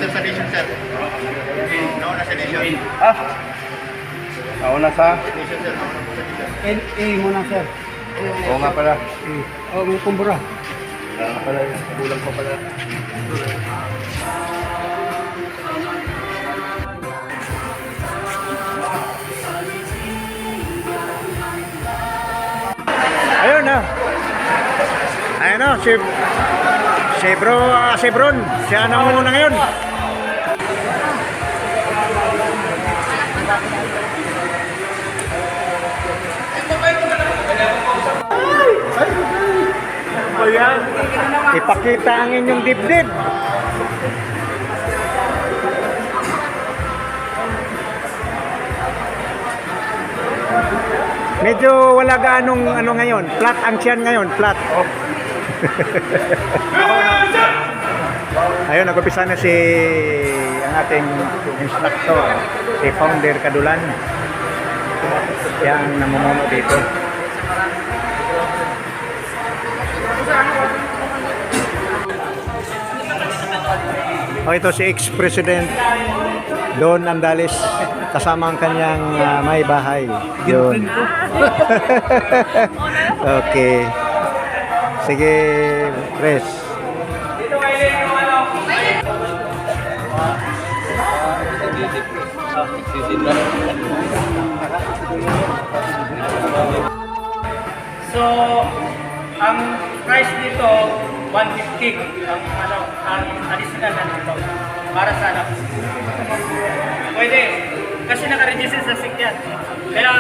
sa nation, sir. Nauna sa nation. Ah, nauna sa? Nation, sir. Nauna po sa nation. NA muna, sir. Oo nga pala. Oh, may kumbura. Wala nga pala. Kulang pa pala. Ayun na. Ayun na, si Bron. Siya ang nangunguna ngayon. Ayan. Ipakita ang inyong dibdib. Medyo wala gaanong ano ngayon. Flat ang tiyan ngayon, flat. Ayun, nag-upisa na si ang ating instructor, si Founder Kadulan. Siya ang namumuno dito. O ito si ex-president Don Andales kasama ang kanyang may bahay. Yun. Okay. Sige, press. So, ang price nito 150 ang additional na nito para sa anak. Pwede kasi naka-register sa sikyan. Kaya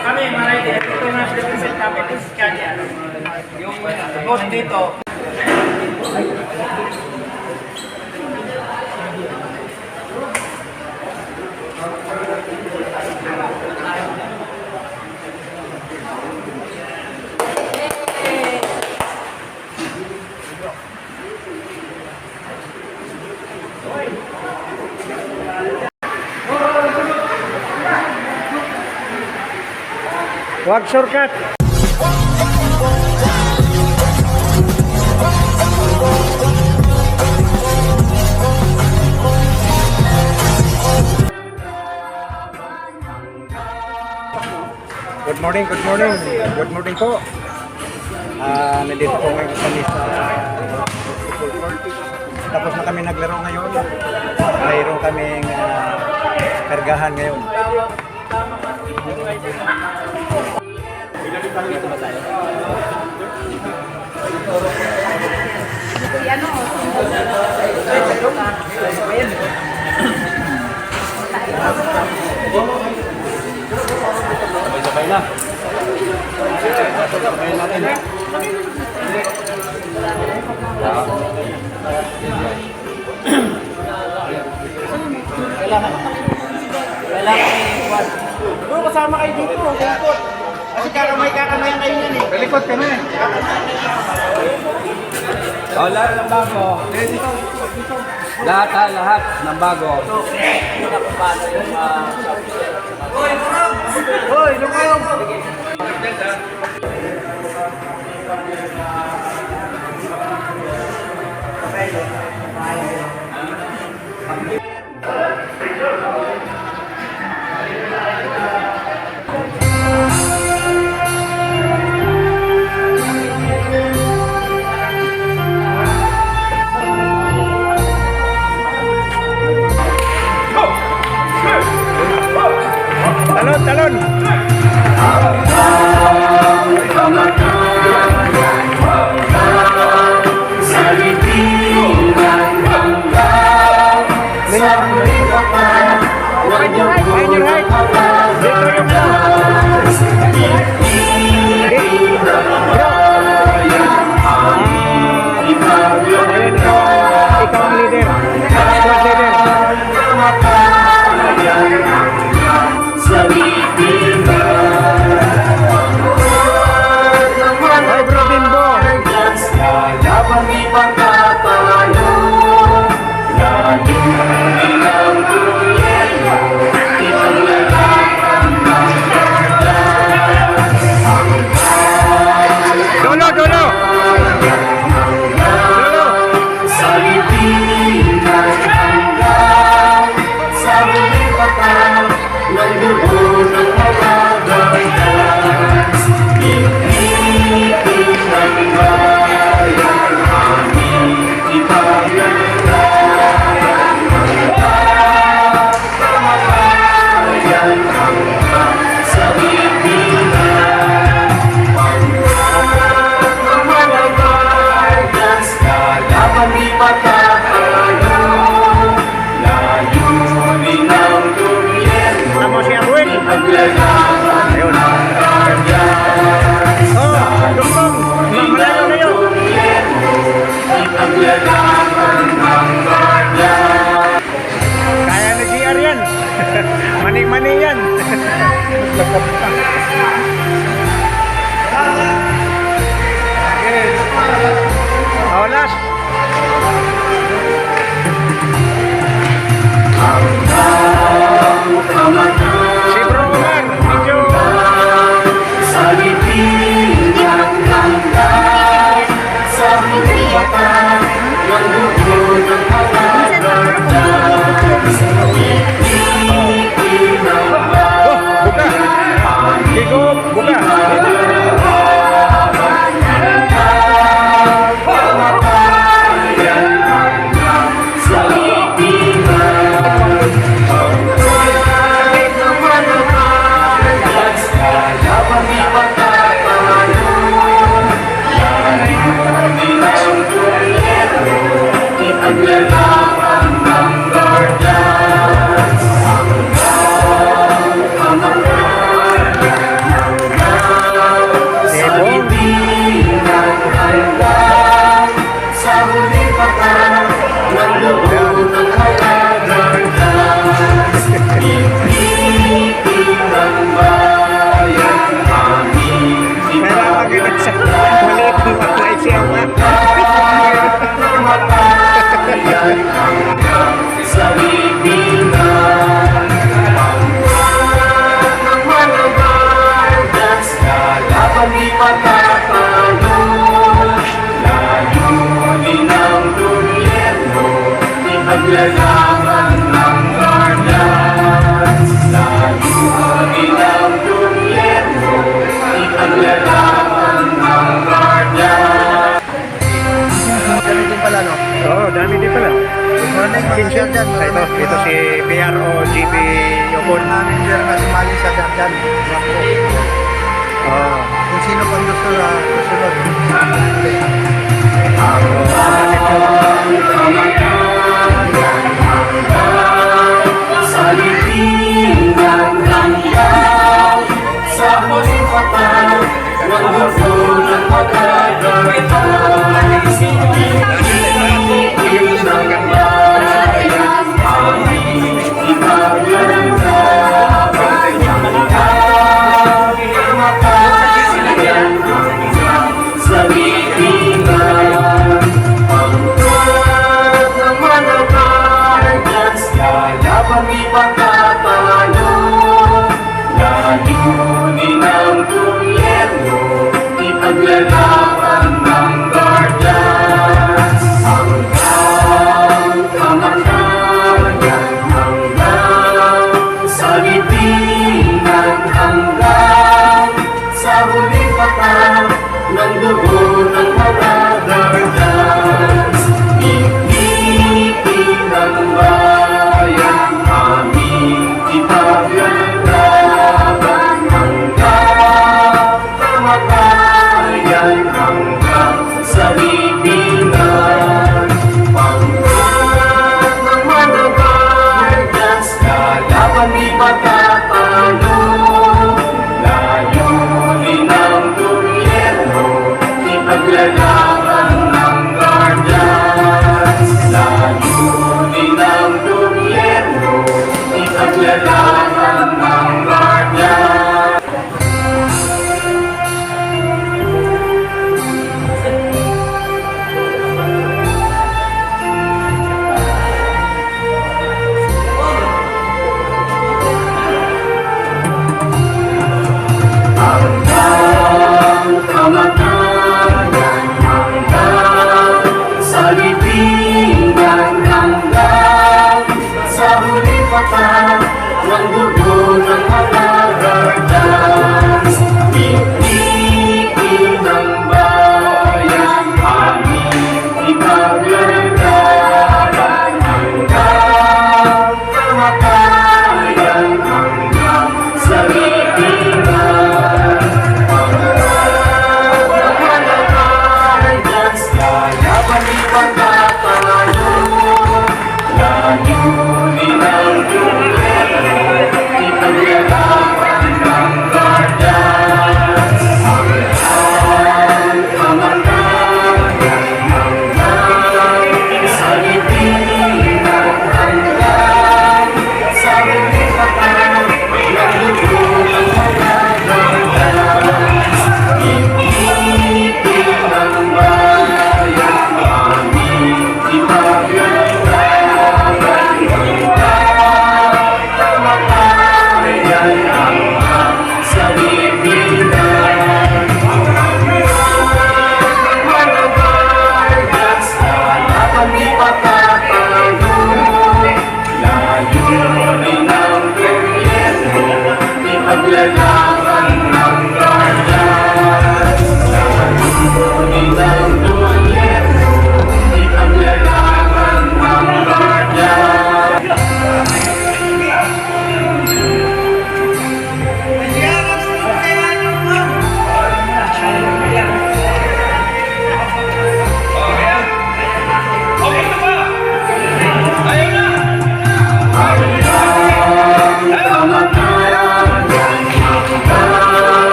kami marami ito nga represent namin sa Scania. Yung code dito. Wag shortcut. Good morning, good morning. Good morning po. Nandito po ngayon kami sa football court. Tapos na kami naglaro ngayon. Mayroon kaming kargahan ngayon. Sabay na. Sabay natin. Bro, kasama kayo dito. Likod. Kasi kakamay kayo yan eh. Likod kami. Lahat ng bago. Lahat ng bago. Hoy, lumayong! Talon, talon. Sa litingan Oh, last. Si Bro Omar, medyo buka. Ligo, buka. Pero maganda sa maliit ng mga siya Oo, dami din pala. Kinship dyan. Ito si PRO GP Yokon. Manager na sumali sa Dardan. Oo. Kung sino pang gusto na susunod.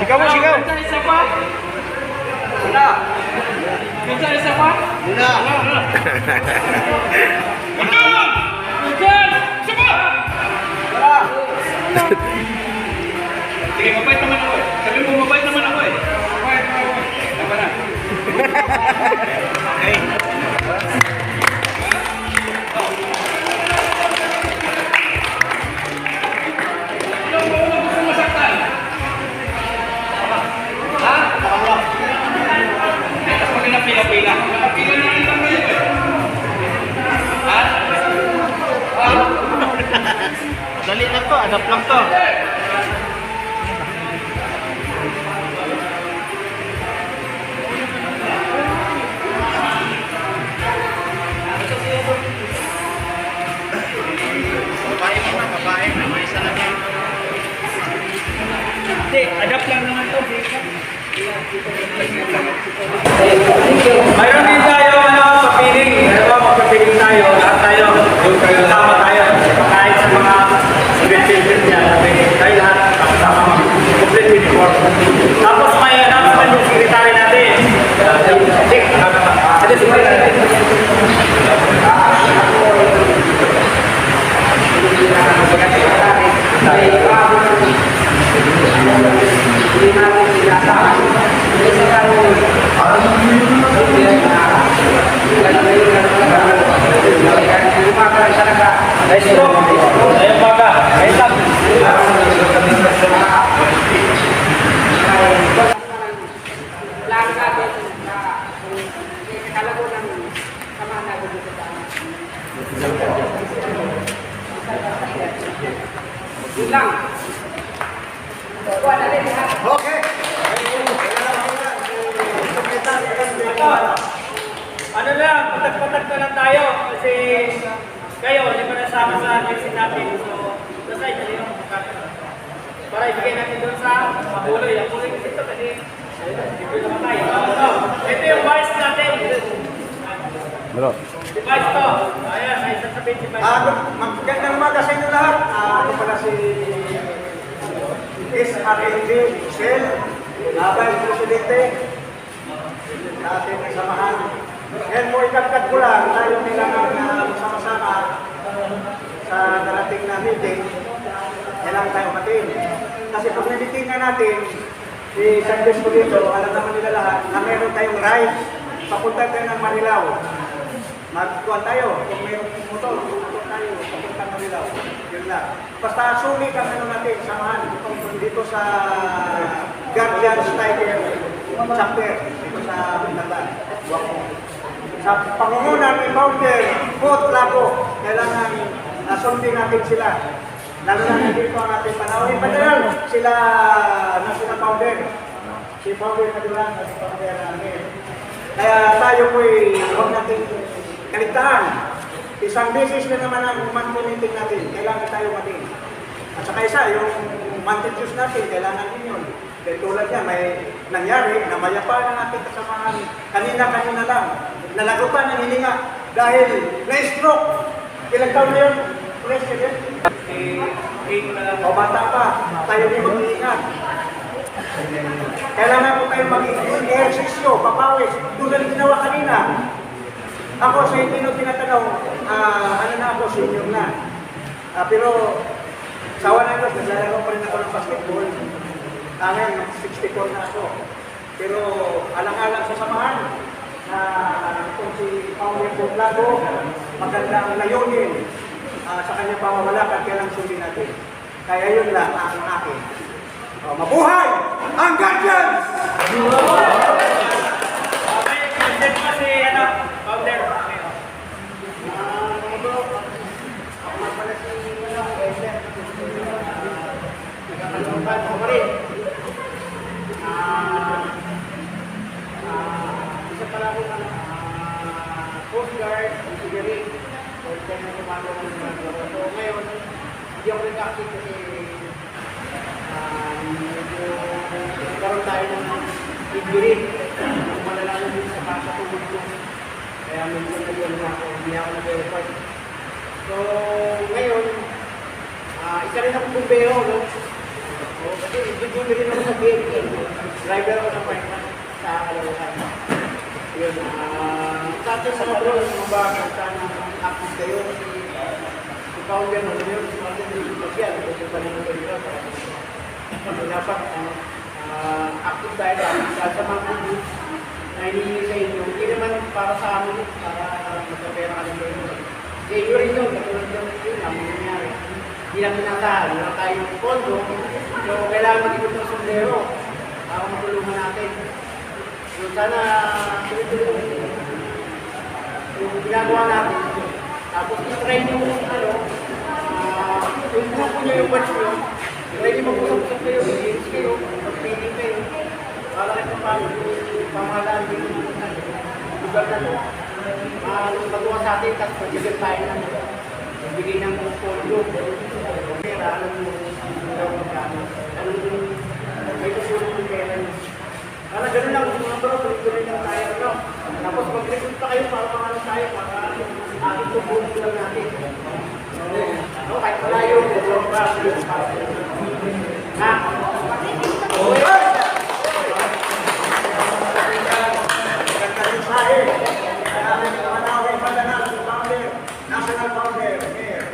Sigaw mo, sigaw! Minsan isa pa? Wala. Minsan isa pa? Wala. Minsan! Isa pa! Wala. Sige, mabait naman ako eh. Sabi mo, mabait naman ako eh. Mabait naman ako eh. Tama na. Pila-pila. Pila na lang kayo eh. Ha? Dali lang to, adapt lang to. Babae, may isa lang yan. Hindi, adapt lang naman to. Mayroon din tayo papiling. Magpapiling tayo. Lahat tayo. Sama tayo. Kahit sa mga student niya. Tayo lahat. Sama. Complete with form. Tapos may announcement yung secretary natin. Ate, secretary natin. Ayun baga, ayun lang. Okay. Ano lang, patag-patag na lang tayo kasi kayo, hindi pa nasama sa vaccine natin. So, basta ito yung para ibigay natin doon sa mabuloy. Ang buloy kasi ito kasi dito naman tayo. Ito yung vice natin. Bro. Device to. Ayan, may sasabihin si Vice. Magandang umaga sa inyo lahat. Ako pala si SRND Michelle, Vice Presidente sa ating samahan. Ngayon po, ikagkat ko lang, tayo kailangan sama-sama sa darating na meeting. Kailangan tayo matin. Kasi pag na-meeting na natin, si Sandes po dito, alam naman nila lahat na meron tayong ride. Papunta tayo ng Marilao. Magkuhan tayo. Kung mayroong motor, pupunta tayo. Papunta ng Marilao. Yun lang. Basta sumi kami natin, samahan dito sa Guardians Tiger Chapter. Dito sa Bintagan. Sa pangungunan ni Founder Foot Lago, kailangan sundin natin sila. Lalo na dito ang ating panahon. Ipadalal sila na sila Founder. Si Founder Madulang at si Founder Amir. Kaya tayo po'y huwag natin kaligtaan. isang beses na naman ang monthly meeting natin, kailangan tayo matin. At saka isa, yung monthly dues natin, kailangan din yun. Dahil tulad niya, may nangyari na mayapa ng ating kasamahan. Kanina lang, nalagupan ng hininga dahil na-stroke. Ilang taon na yun, President? O bata pa, tayo din mag-iingat. Kailangan po tayo mag-ehersisyo, papawis, tulad ginawa kanina. Ako sa hindi nung tinatanong, ano na ako, senior na. Pero sa 100, naglalaro pa rin ako ng basketball. Ngayon, 64 na ako. Pero alang-alang sa samahan na kung si Paolo Poblado, maganda ang layunin sa kanyang pamamalakad, kailang sundin natin. Kaya yun lang ang akin. Mabuhay ang Guardians! President mo si, founder. Isa pala ako ng Coast Guard, Sigari, o kaya na kumano ng mga laro. So ngayon, hindi ako nag-active kasi medyo nagkaroon tayo ng injury. Malalaman din sa pagkatulog ko. Kaya medyo nag-iwan na ako, hindi ako nag-report. So ngayon, isa rin akong bumbero, no? Kasi ibigay rin ako sa BNP. Driver ako ng fireman sa Kalawakan. Yun, sa atin sa mga bro, mga baka, sana active kayo. Si Founder mo yun, si Martin Rizal Social, kasi pa naman kayo dito. Dapat active tayo sa mga groups na hinihingi sa inyo. Hindi naman para sa amin, para magkapera ka lang kayo. Kasi yun rin yun, katulad yun, ang nangyari. Hindi lang pinatahan, wala tayong pondo. So, kailangan mag-ikot ng sundero para matulungan natin. So, sana tuloy-tuloy yung ginagawa natin. Tapos, i-train yung yung grupo nyo, yung batch nyo. Pwede mag-usap-usap kayo, i-games kayo, mag-meeting kayo. Para kayo paano yung pamahalaan din yung lugar na ito. Magawa sa atin, tapos pag-ibig tayo ng bigay ng pondo. Pera, alam mo yung magkano. Alam mo yung may kusulong yung pera nyo. Para ganun lang, mga bro, tuloy-tuloy lang tayo. No? Tapos mag-recruit pa kayo para pangalan tayo, para ating tubulong lang natin. So, kahit wala yung ha? National Founder, Mayor.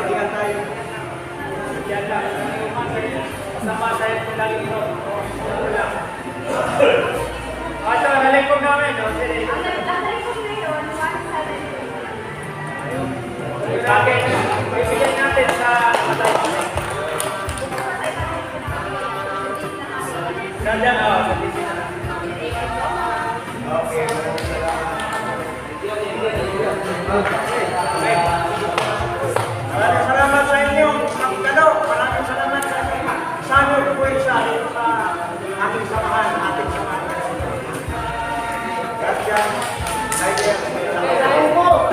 Patigan tayo. Yan lang. Kasama tayo po lagi ito. Ito, nalipog namin. Bakit? Bibigyan natin sa matay. Sandyan, sa TV na. Okay. Maraming salamat sa inyo. Maraming salamat sa inyo. Sana ito po sa ating samahan. Gracias. Salamat po.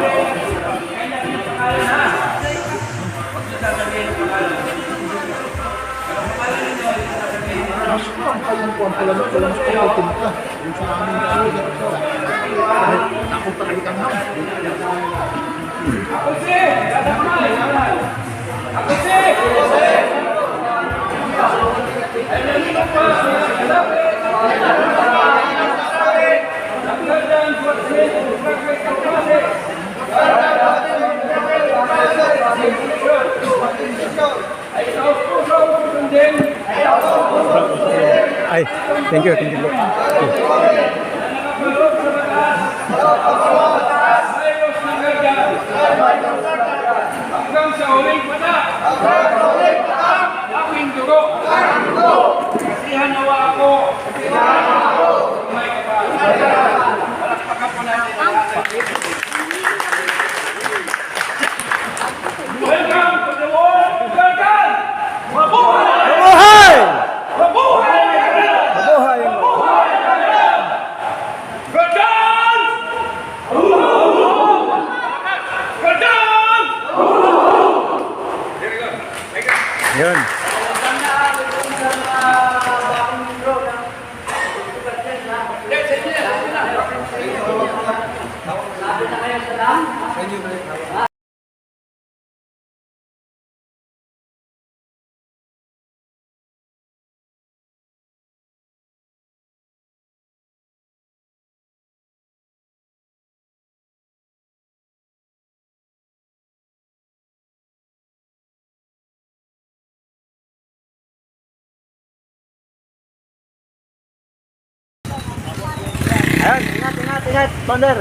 Ay, thank you. Hanggang sa huling pata. Aking dugo. Kasihan nawa ako. May kapal. Palakpakan po natin ang ating. Welcome to the world of Gargan! Mabuhay! Mabuhay! Mabuhay! Mabuhay! Mabuhay! Ayan, ingat, Founder.